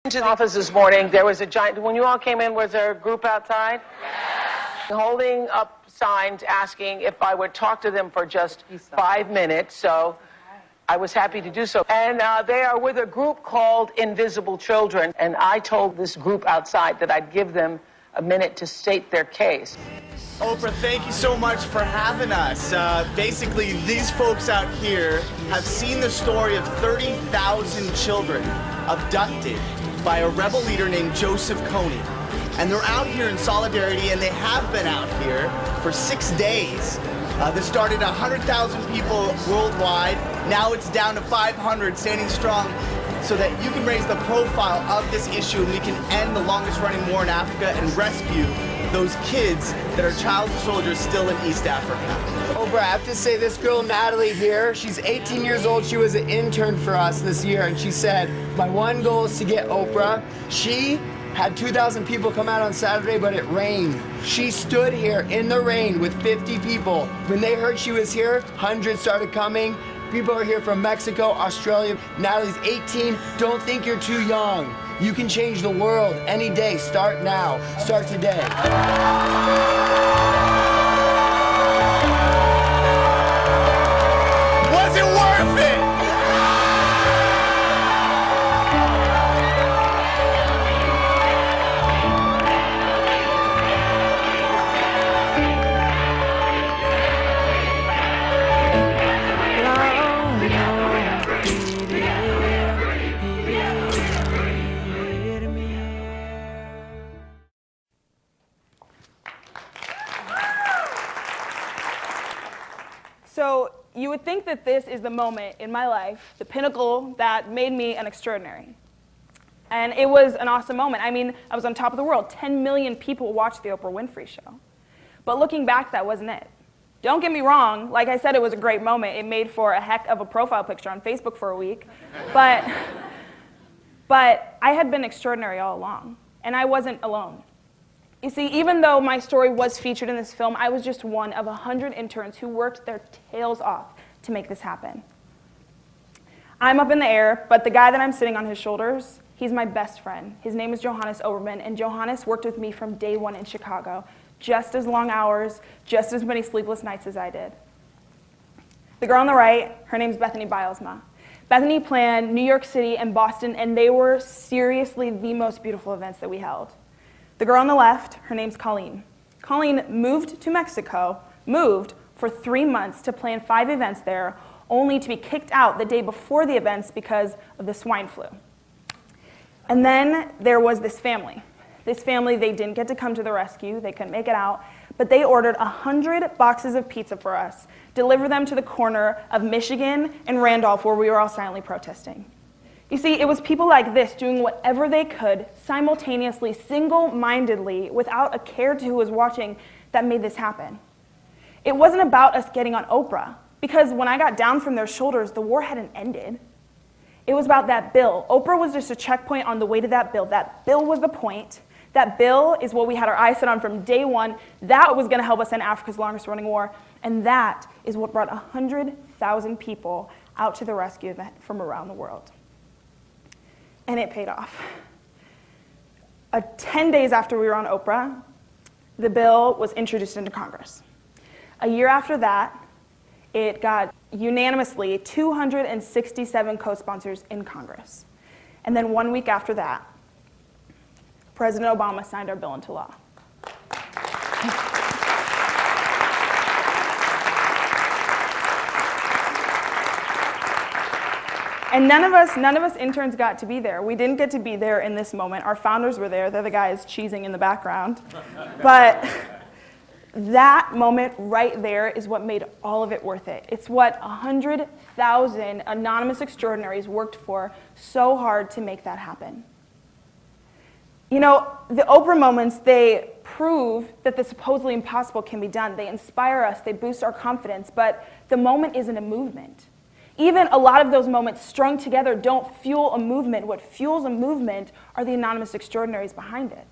To the office this morning, there was a giant, when you all came in, was there a group outside? Holding up signs asking if I would talk to them for just 5 minutes, so I was happy to do so. And they are with a group called Invisible Children, and I told this group outside that I'd give them a minute to state their case. Oprah, thank you so much for having us. Basically, these folks out here have seen the story of 30,000 children abducted by a rebel leader named Joseph Kony. And they're out here in solidarity, and they have been out here for 6 days. This started 100,000 people worldwide. Now it's down to 500, standing strong so that you can raise the profile of this issue and we can end the longest running war in Africa and rescue those kids that are child soldiers still in East Africa. Oprah, I have to say, this girl Natalie here, she's 18 years old. She was an intern for us this year, and she said, my one goal is to get Oprah. She had 2,000 people come out on Saturday, but it rained. She stood here in the rain with 50 people. When they heard she was here, hundreds started coming. People are here from Mexico, Australia. Natalie's 18. Don't think you're too young. You can change the world any day. Start now. Start today. Was it worth it? So you would think that this is the moment in my life, the pinnacle that made me an extraordinary. And it was an awesome moment. I mean, I was on top of the world. 10 million people watched the Oprah Winfrey Show. But looking back, that wasn't it. Don't get me wrong. Like I said, it was a great moment. It made for a heck of a profile picture on Facebook for a week. But I had been extraordinary all along, and I wasn't alone. You see, even though my story was featured in this film, I was just one of 100 interns who worked their tails off to make this happen. I'm up in the air, but the guy that I'm sitting on his shoulders, he's my best friend. His name is Johannes Oberman, and Johannes worked with me from day one in Chicago. Just as long hours, just as many sleepless nights as I did. The girl on the right, her name's Bethany Bilesma. Bethany planned New York City and Boston, and they were seriously the most beautiful events that we held. The girl on the left, her name's Colleen. Colleen moved to Mexico, moved for 3 months to plan 5 events there, only to be kicked out the day before the events because of the swine flu. And then there was this family. This family, they didn't get to come to the rescue, they couldn't make it out, but they ordered 100 boxes of pizza for us, delivered them to the corner of Michigan and Randolph, where we were all silently protesting. You see, it was people like this doing whatever they could, simultaneously, single-mindedly, without a care to who was watching, that made this happen. It wasn't about us getting on Oprah, because when I got down from their shoulders, the war hadn't ended. It was about that bill. Oprah was just a checkpoint on the way to that bill. That bill was the point. That bill is what we had our eyes set on from day one. That was going to help us end Africa's longest-running war, and that is what brought 100,000 people out to the rescue event from around the world. And it paid off. 10 days after we were on Oprah, the bill was introduced into Congress. A year after that, it got unanimously 267 co-sponsors in Congress. And then 1 week after that, President Obama signed our bill into law. And none of us interns got to be there. We didn't get to be there in this moment. Our founders were there. They're the guys cheesing in the background. But that moment right there is what made all of it worth it. It's what 100,000 anonymous extraordinaries worked for so hard to make that happen. You know, the Oprah moments, they prove that the supposedly impossible can be done. They inspire us, they boost our confidence, but the moment isn't a movement. Even a lot of those moments strung together don't fuel a movement. What fuels a movement are the anonymous extraordinaries behind it.